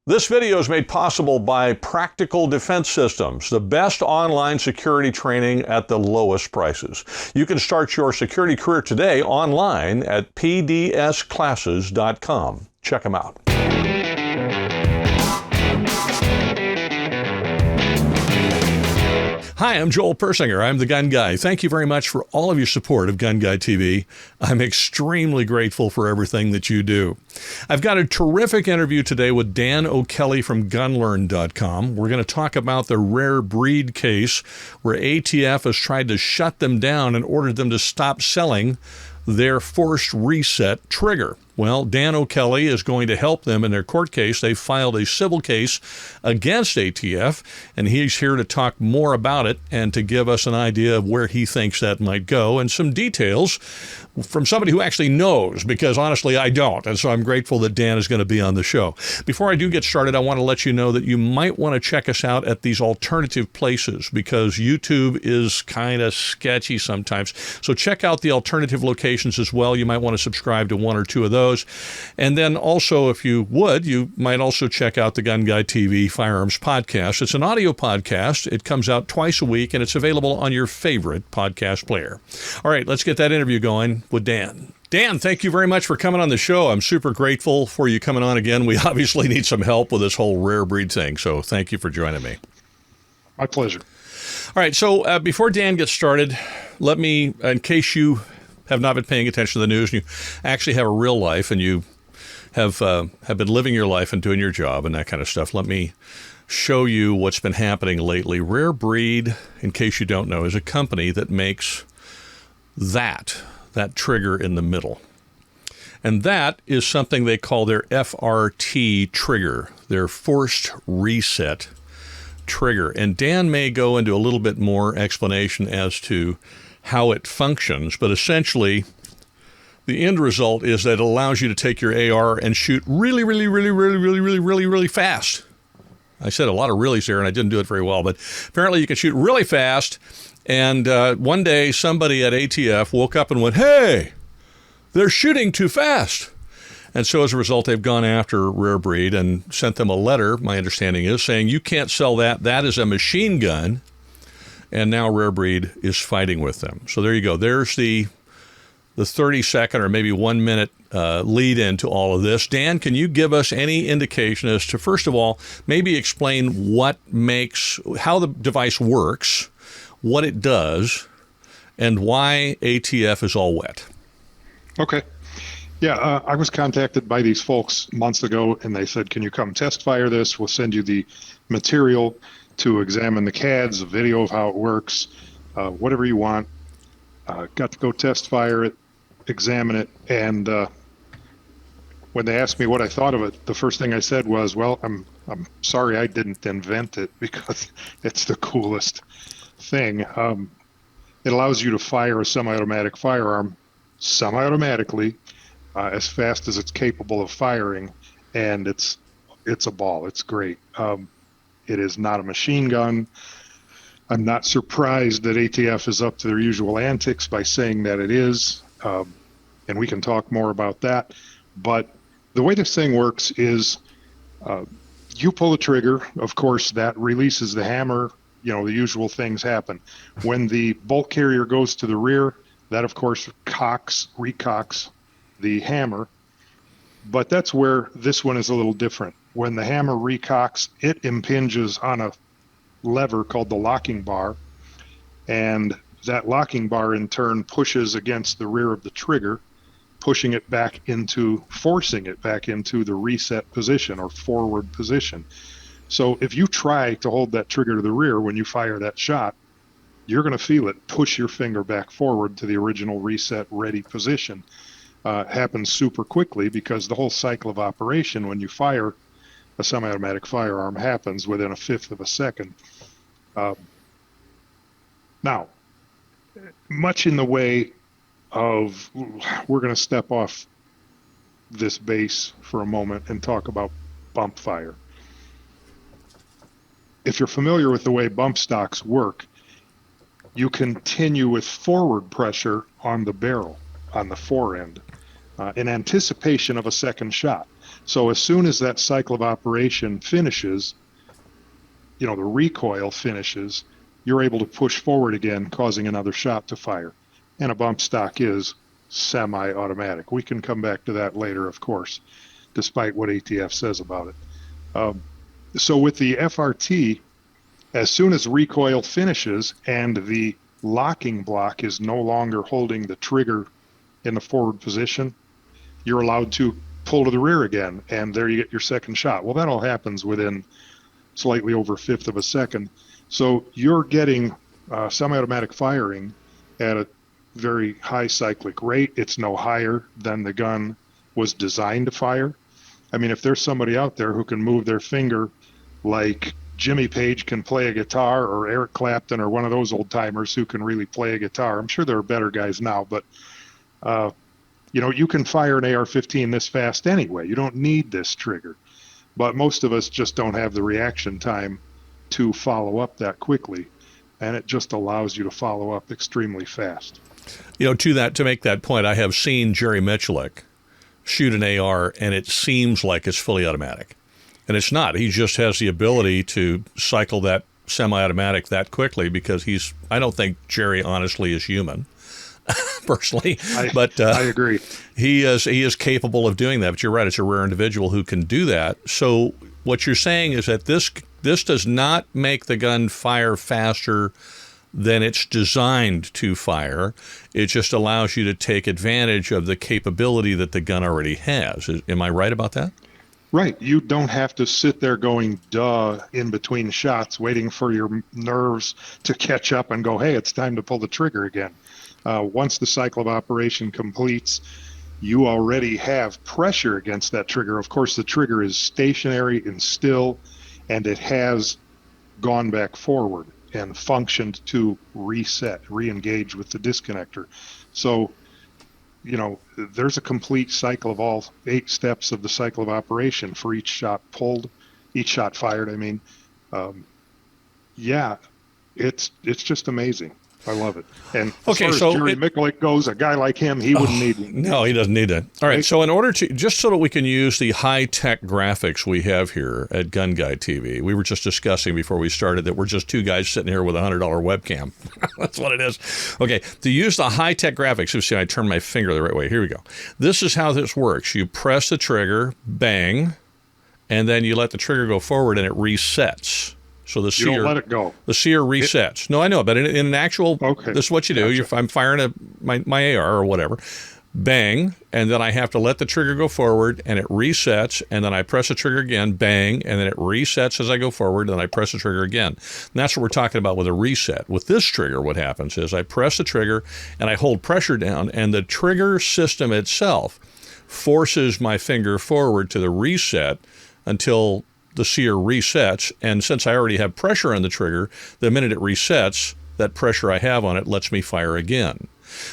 This video is made possible by Practical Defense Systems, the best online security training at the lowest prices. You can start your security career today online at pdsclasses.com. Check them out. Hi, I'm Joel Persinger. I'm the Gun Guy. Thank you very much for all of your support of GunGuyTV. I'm extremely grateful for everything that you do. I've got a terrific interview today with Dan O'Kelly from gunlearn.com. We're going to talk about the Rare Breed case where ATF has tried to shut them down and ordered them to stop selling their forced reset trigger. Well, Dan O'Kelly is going to help them in their court case. They filed a civil case against ATF, and he's here to talk more about it and to give us an idea of where he thinks that might go and some details from somebody who actually knows, because honestly, I don't. And so I'm grateful that Dan is going to be on the show. Before I do get started, I want to let you know that you might want to check us out at these alternative places because YouTube is kind of sketchy sometimes. So check out the alternative locations as well. You might want to subscribe to one or two of those. And then also, if you would, you might also check out the GunGuyTV Firearms podcast. It's an audio podcast. It comes out twice a week, and it's available on your favorite podcast player. All right, let's get that interview going with Dan. Dan, thank you very much for coming on the show. I'm super grateful for you coming on again. We obviously need some help with this whole rare breed thing, so thank you for joining me. My pleasure. All right, so before Dan gets started, let me, in case you have not been paying attention to the news, and you actually have a real life, and you have been living your life and doing your job and that kind of stuff, let me show you what's been happening lately. Rare Breed, in case you don't know, is a company that makes that trigger in the middle. And that is something they call their FRT trigger, their forced reset trigger. And Dan may go into a little bit more explanation as to how it functions, but essentially the end result is that it allows you to take your AR and shoot really fast. I said a lot of reallys there and I didn't do it very well, but apparently you can shoot really fast. And one day somebody at ATF woke up and went, hey, they're shooting too fast. And so as a result, they've gone after Rare Breed and sent them a letter, my understanding is, saying you can't sell that. That is a machine gun. And now Rare Breed is fighting with them. So there you go. There's the 30-second or maybe 1 minute lead into all of this. Dan, can you give us any indication as to, first of all, maybe explain how the device works, what it does, and why ATF is all wet? Okay. Yeah, I was contacted by these folks months ago, and they said, can you come test fire this? We'll send you the material to examine the CADs, a video of how it works, whatever you want. Got to go test fire it, examine it, and when they asked me what I thought of it, the first thing I said was, well, I'm sorry I didn't invent it because it's the coolest thing. It allows you to fire a semi-automatic firearm semi-automatically as fast as it's capable of firing, and it's a ball. It's great. It is not a machine gun. I'm not surprised that ATF is up to their usual antics by saying that it is, and we can talk more about that. But the way this thing works is you pull the trigger. Of course, that releases the hammer. The usual things happen. When the bolt carrier goes to the rear, that, of course, recocks the hammer. But that's where this one is a little different. When the hammer recocks, it impinges on a lever called the locking bar, and that locking bar in turn pushes against the rear of the trigger, forcing it back into the reset position or forward position. So if you try to hold that trigger to the rear when you fire that shot, you're going to feel it push your finger back forward to the original reset ready position. Happens super quickly because the whole cycle of operation when you fire a semi-automatic firearm happens within a fifth of a second. Now, much in the way of, we're going to step off this base for a moment and talk about bump fire. If you're familiar with the way bump stocks work, you continue with forward pressure on the barrel, on the fore end. in anticipation of a second shot. So as soon as that cycle of operation finishes, the recoil finishes, you're able to push forward again, causing another shot to fire. And a bump stock is semi-automatic. We can come back to that later, of course, despite what ATF says about it. So with the FRT, as soon as recoil finishes and the locking block is no longer holding the trigger in the forward position, you're allowed to pull to the rear again, and there you get your second shot. Well, that all happens within slightly over a fifth of a second. So you're getting semi-automatic firing at a very high cyclic rate. It's no higher than the gun was designed to fire. I mean, if there's somebody out there who can move their finger like Jimmy Page can play a guitar, or Eric Clapton, or one of those old timers who can really play a guitar, I'm sure there are better guys now, but you can fire an AR-15 this fast anyway. You don't need this trigger. But most of us just don't have the reaction time to follow up that quickly, and it just allows you to follow up extremely fast. To make that point, I have seen Jerry Miculek shoot an AR, and it seems like it's fully automatic. And it's not. He just has the ability to cycle that semi-automatic that quickly because I don't think Jerry honestly is human. Personally, but I agree. He is capable of doing that. But you're right; it's a rare individual who can do that. So what you're saying is that this does not make the gun fire faster than it's designed to fire. It just allows you to take advantage of the capability that the gun already has. Am I right about that? Right. You don't have to sit there going, duh, in between shots, waiting for your nerves to catch up and go, hey, it's time to pull the trigger again. Once the cycle of operation completes, you already have pressure against that trigger. Of course, the trigger is stationary and still, and it has gone back forward and functioned to reset, re-engage with the disconnector. So, there's a complete cycle of all 8 steps of the cycle of operation for each shot pulled, each shot fired. I mean, it's just amazing. I love it. And as far as Jerry Miculek goes, a guy like him, he wouldn't need it. No, he doesn't need that. All right. So in order to, just so that we can use the high-tech graphics we have here at GunGuyTV, we were just discussing before we started that we're just 2 guys sitting here with a $100 webcam. That's what it is. Okay. To use the high-tech graphics, you see I turn my finger the right way. Here we go. This is how this works. You press the trigger, bang, and then you let the trigger go forward and it resets. So the sear, you don't let it go. The sear resets. No, I know, but in an actual, this is what you do. Gotcha. I'm firing my AR or whatever, bang, and then I have to let the trigger go forward, and it resets, and then I press the trigger again, bang, and then it resets as I go forward, and then I press the trigger again. And that's what we're talking about with a reset. With this trigger, what happens is I press the trigger, and I hold pressure down, and the trigger system itself forces my finger forward to the reset until the sear resets, and since I already have pressure on the trigger, the minute it resets, that pressure I have on it lets me fire again.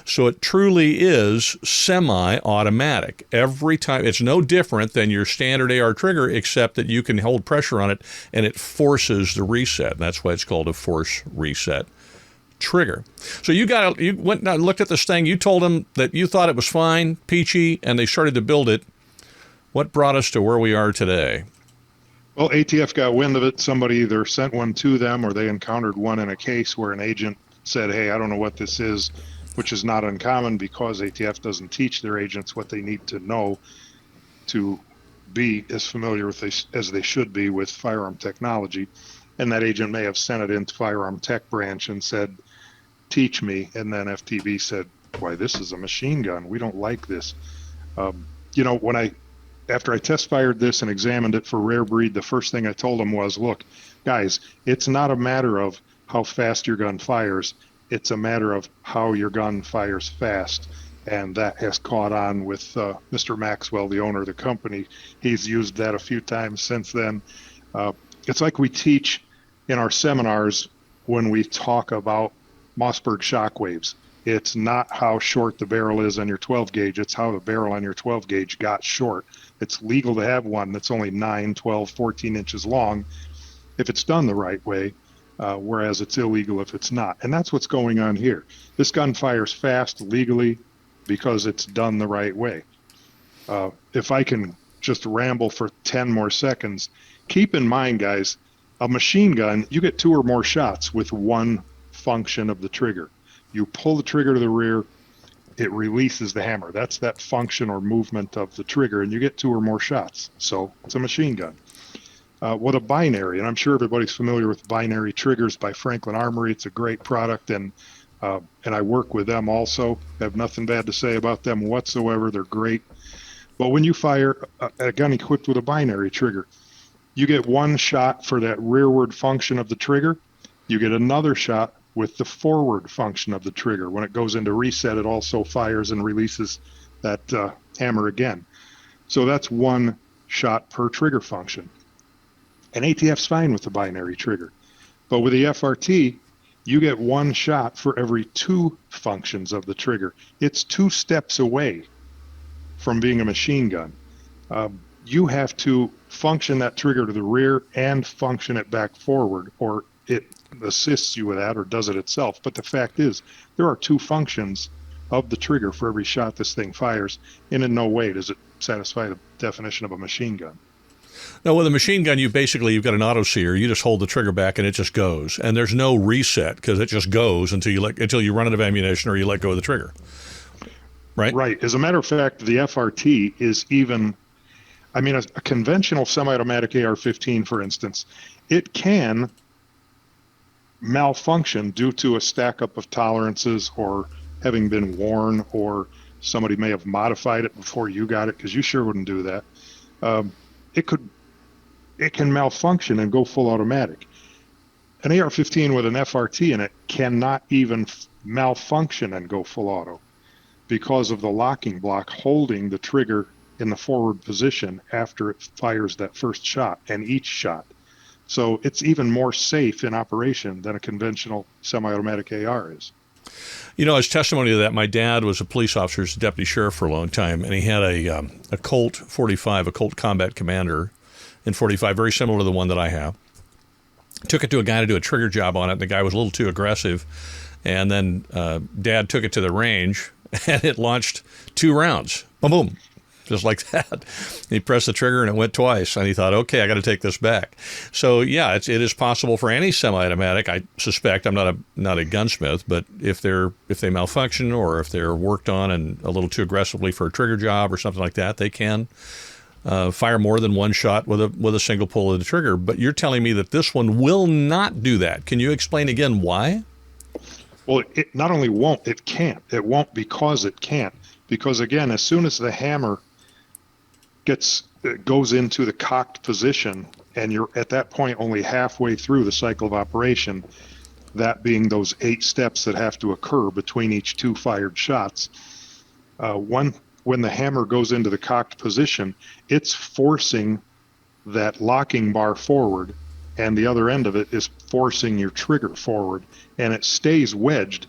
So it truly is semi-automatic. Every time, it's no different than your standard AR trigger, except that you can hold pressure on it and it forces the reset. And that's why it's called a force reset trigger. So you went and looked at this thing, you told them that you thought it was fine, peachy, and they started to build it. What brought us to where we are today? Well, ATF got wind of it. Somebody either sent one to them or they encountered one in a case where an agent said, hey, I don't know what this is, which is not uncommon because ATF doesn't teach their agents what they need to know to be as familiar with as they should be with firearm technology. And that agent may have sent it into Firearm Tech Branch and said, teach me. And then FTB said, why, this is a machine gun. We don't like this. After I test fired this and examined it for Rare Breed, the first thing I told them was, look, guys, it's not a matter of how fast your gun fires. It's a matter of how your gun fires fast. And that has caught on with Mr. Maxwell, the owner of the company. He's used that a few times since then. It's like we teach in our seminars when we talk about Mossberg shockwaves. It's not how short the barrel is on your 12 gauge. It's how the barrel on your 12 gauge got short. It's legal to have one that's only 9, 12, 14 inches long if it's done the right way, whereas it's illegal if it's not. And that's what's going on here. This gun fires fast legally because it's done the right way. If I can just ramble for 10 more seconds, keep in mind, guys, a machine gun, you get 2 or more shots with one function of the trigger. You pull the trigger to the rear, it releases the hammer. That's that function or movement of the trigger, and you get 2 or more shots. So it's a machine gun. With a binary, and I'm sure everybody's familiar with binary triggers by Franklin Armory. It's a great product, and I work with them also. I have nothing bad to say about them whatsoever. They're great. But when you fire a gun equipped with a binary trigger, you get 1 shot for that rearward function of the trigger. You get another shot with the forward function of the trigger. When it goes into reset, it also fires and releases that hammer again. So that's 1 shot per trigger function. And ATF's fine with the binary trigger. But with the FRT, you get 1 shot for every 2 functions of the trigger. It's 2 steps away from being a machine gun. You have to function that trigger to the rear and function it back forward, or it assists you with that or does it itself. But the fact is, there are 2 functions of the trigger for every shot this thing fires, and in no way does it satisfy the definition of a machine gun. Now, with a machine gun, you've got an auto sear. You just hold the trigger back and it just goes, and there's no reset because it just goes until you run out of ammunition or you let go of the trigger. Right. Right. As a matter of fact, the FRT is even. I mean, a conventional semi-automatic AR-15, for instance, it can malfunction due to a stack-up of tolerances or having been worn, or somebody may have modified it before you got it, because you sure wouldn't do that. It can malfunction and go full automatic. An AR-15 with an FRT in it cannot even malfunction and go full auto because of the locking block holding the trigger in the forward position after it fires that first shot and each shot. So it's even more safe in operation than a conventional semi-automatic AR is. You know, as testimony to that, my dad was a police officer, as a deputy sheriff for a long time, and he had a Colt 45, a Colt Combat Commander in 45, very similar to the one that I have. Took it to a guy to do a trigger job on it, and the guy was a little too aggressive, and then Dad took it to the range, and it launched 2 rounds. Boom, boom. Just like that. He pressed the trigger and it went twice. And he thought, okay, I got to take this back. So, yeah, it is possible for any semi-automatic. I suspect, I'm not a gunsmith, but if they malfunction or if they're worked on and a little too aggressively for a trigger job or something like that, they can fire more than 1 shot with a single pull of the trigger. But you're telling me that this one will not do that. Can you explain again why? Well, it not only won't, it can't. It won't because it can't. Because, again, as soon as the hammer goes into the cocked position, and you're at that point only halfway through the cycle of operation, that being those 8 steps that have to occur between each 2 fired shots. When the hammer goes into the cocked position, it's forcing that locking bar forward, and the other end of it is forcing your trigger forward, and it stays wedged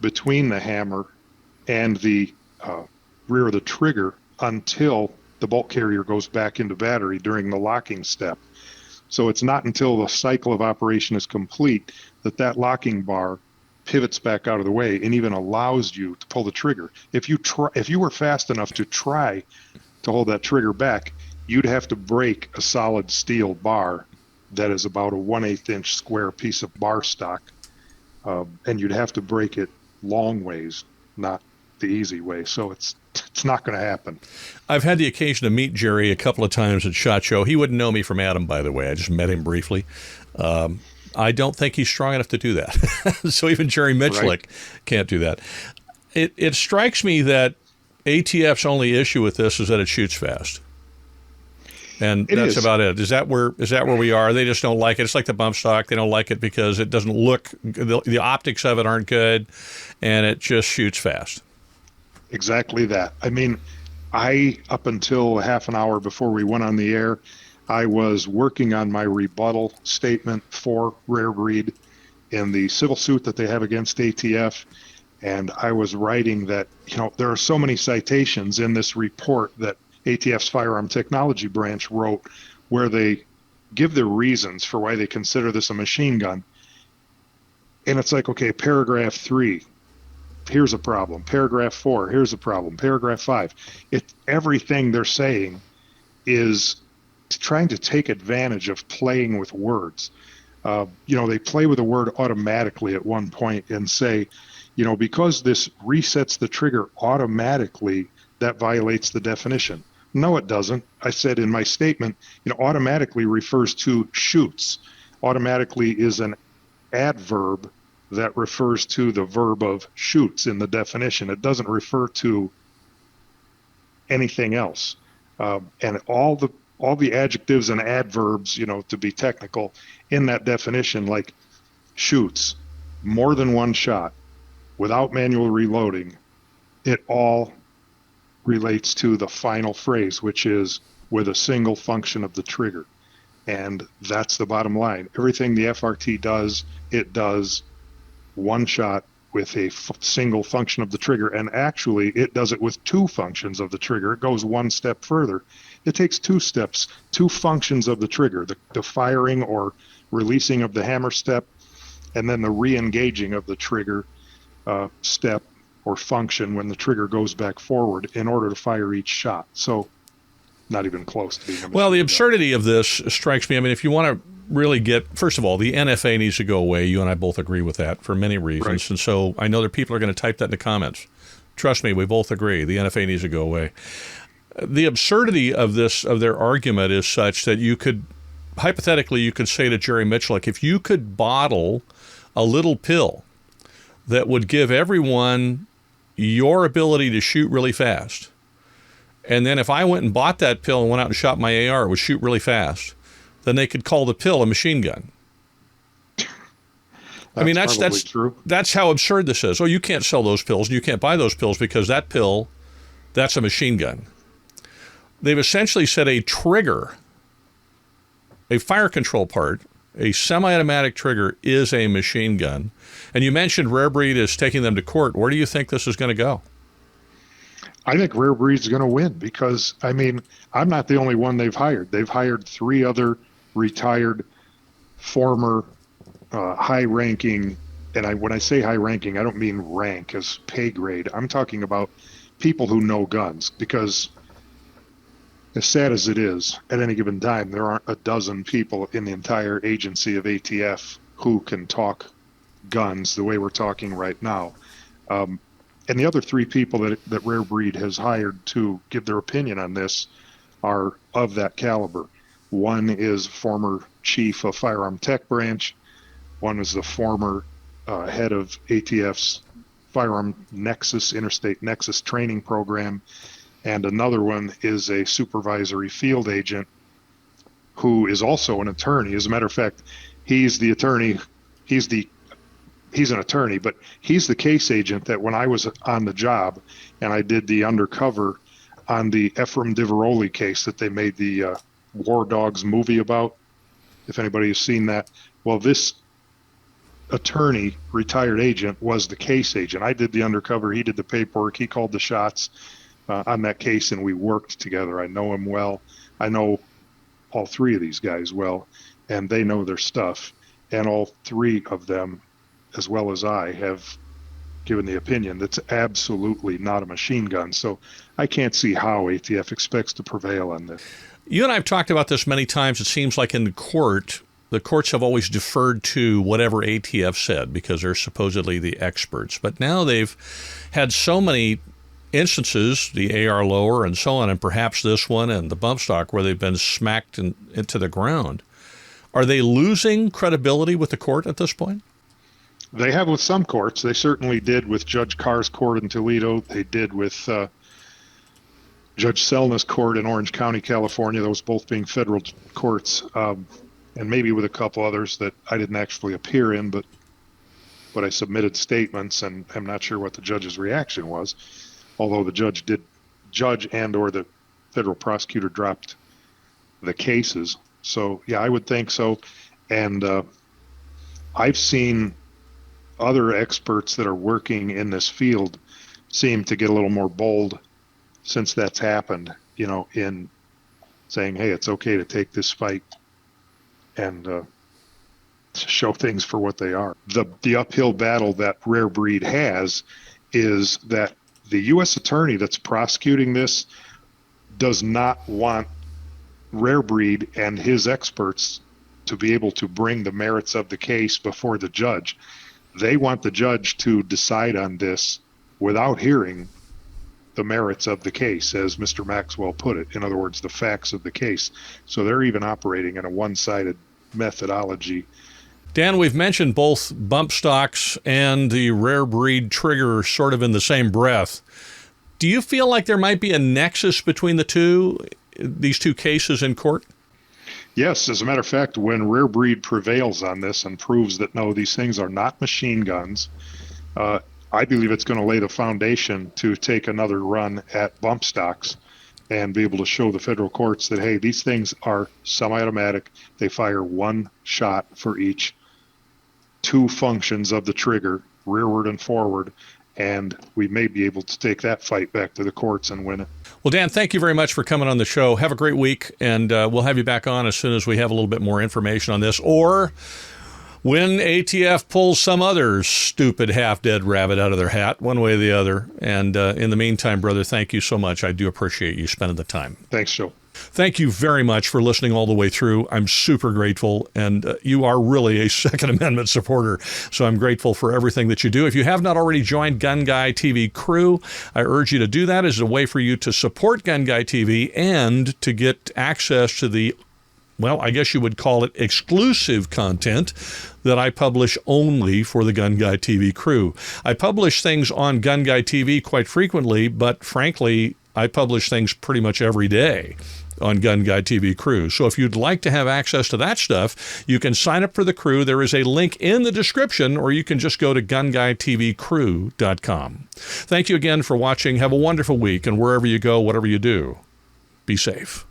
between the hammer and the rear of the trigger until the bolt carrier goes back into battery during the locking step. So it's not until the cycle of operation is complete that locking bar pivots back out of the way and even allows you to pull the trigger. If you were fast enough to try to hold that trigger back, you'd have to break a solid steel bar that is about a 1/8 inch square piece of bar stock, and you'd have to break it long ways, not the easy way. So it's not going to happen. I've had the occasion to meet Jerry a couple of times at SHOT Show. He wouldn't know me from Adam, by the way. I just met him briefly. I don't think he's strong enough to do that. So even Jerry Mitchlick can't do that. It strikes me that ATF's only issue with this is that it shoots fast. And that's about it. Is that where we are? They just don't like it. It's like the bump stock. They don't like it because it doesn't look, the optics of it aren't good, and it just shoots fast. Exactly that. I mean, up until half an hour before we went on the air, I was working on my rebuttal statement for Rare Breed in the civil suit that they have against ATF. And I was writing that, there are so many citations in this report that ATF's Firearm Technology Branch wrote where they give their reasons for why they consider this a machine gun. And it's like, okay, paragraph 3, here's a problem. Paragraph 4, here's a problem. Paragraph 5. Everything they're saying is trying to take advantage of playing with words. They play with a word automatically at one point and say, because this resets the trigger automatically, that violates the definition. No, it doesn't. I said in my statement, automatically refers to shoots. Automatically is an adverb that refers to the verb of shoots in the definition. It doesn't refer to anything else. And all the adjectives and adverbs, to be technical, in that definition, like shoots, more than one shot, without manual reloading, it all relates to the final phrase, which is with a single function of the trigger. And that's the bottom line. Everything the FRT does, it does one shot with a single function of the trigger. And actually, it does it with two functions of the trigger. It goes one step further. It takes two steps, two functions of the trigger, the firing or releasing of the hammer step, and then the re-engaging of the trigger step or function when the trigger goes back forward in order to fire each shot. So not even close to being a Well, the absurdity of this strikes me. I mean, if you want to really first of all, the NFA needs to go away. You and I both agree with that for many reasons. Right. And so I know that people are going to type that in the comments. Trust me, we both agree. The NFA needs to go away. The absurdity of their argument is such that hypothetically, you could say to Jerry Mitchell, like, if you could bottle a little pill that would give everyone your ability to shoot really fast, and then if I went and bought that pill and went out and shot my AR, it would shoot really fast, then they could call the pill a machine gun. That's true. That's how absurd this is. Oh, you can't sell those pills and you can't buy those pills because that pill, that's a machine gun. They've essentially said a trigger, a fire control part, a semi-automatic trigger is a machine gun. And you mentioned Rare Breed is taking them to court. Where do you think this is going to go? I think Rare Breed's going to win because, I'm not the only one they've hired. They've hired 3 other retired former high-ranking, and when I say high-ranking, I don't mean rank as pay grade. I'm talking about people who know guns, because as sad as it is, at any given time, there aren't a dozen people in the entire agency of ATF who can talk guns the way we're talking right now. And the other 3 people that Rare Breed has hired to give their opinion on this are of that caliber. One is former chief of Firearm Tech Branch. One is the former head of ATF's Firearm Nexus, Interstate Nexus training program. And another one is a supervisory field agent who is also an attorney. As a matter of fact, he's the attorney. He's an attorney, but he's the case agent that when I was on the job and I did the undercover on the Ephraim Diveroli case that they made the War Dogs movie about, if anybody has seen that. Well, this attorney, retired agent, was the case agent. I did the undercover. He did the paperwork. He called the shots on that case, and we worked together. I know him well. I know all 3 of these guys well, and they know their stuff. And all 3 of them, as well as I, have given the opinion that's absolutely not a machine gun. So I can't see how ATF expects to prevail on this. You and I have talked about this many times. It seems like in the courts have always deferred to whatever ATF said because they're supposedly the experts. But now they've had so many instances, the AR lower and so on, and perhaps this one and the bump stock, where they've been smacked into the ground. Are they losing credibility with the court at this point? They have with some courts. They certainly did with Judge Carr's court in Toledo. They did with Judge Selna's court in Orange County, California, those both being federal courts, and maybe with a couple others that I didn't actually appear in, but I submitted statements, and I'm not sure what the judge's reaction was, although the judge and or the federal prosecutor dropped the cases. So, yeah, I would think so. And I've seen other experts that are working in this field seem to get a little more bold since that's happened, in saying, hey, it's okay to take this fight and to show things for what they are. The uphill battle that Rare Breed has is that the U.S. attorney that's prosecuting this does not want Rare Breed and his experts to be able to bring the merits of the case before the judge. They want the judge to decide on this without hearing the merits of the case, as Mr. Maxwell put it. In other words, the facts of the case. So they're even operating in a one-sided methodology. Dan, we've mentioned both bump stocks and the Rare Breed Trigger sort of in the same breath. Do you feel like there might be a nexus between these two cases in court? Yes, as a matter of fact, when Rare Breed prevails on this and proves that no, these things are not machine guns, I believe it's going to lay the foundation to take another run at bump stocks and be able to show the federal courts that, hey, these things are semi-automatic. They fire one shot for each two functions of the trigger, rearward and forward, and we may be able to take that fight back to the courts and win it. Well, Dan, thank you very much for coming on the show. Have a great week, and we'll have you back on as soon as we have a little bit more information on this, or when ATF pulls some other stupid half-dead rabbit out of their hat, one way or the other. And in the meantime, brother, thank you so much. I do appreciate you spending the time. Thanks, Joe. Thank you very much for listening all the way through. I'm super grateful, and you are really a Second Amendment supporter, so I'm grateful for everything that you do. If you have not already joined GunGuyTV crew, I urge you to do that as a way for you to support GunGuyTV and to get access to the, well, I guess you would call it exclusive content that I publish only for the GunGuyTV crew. I publish things on GunGuyTV quite frequently, but frankly, I publish things pretty much every day on GunGuyTV crew. So if you'd like to have access to that stuff, you can sign up for the crew. There is a link in the description, or you can just go to GunGuyTVcrew.com. Thank you again for watching. Have a wonderful week, and wherever you go, whatever you do, be safe.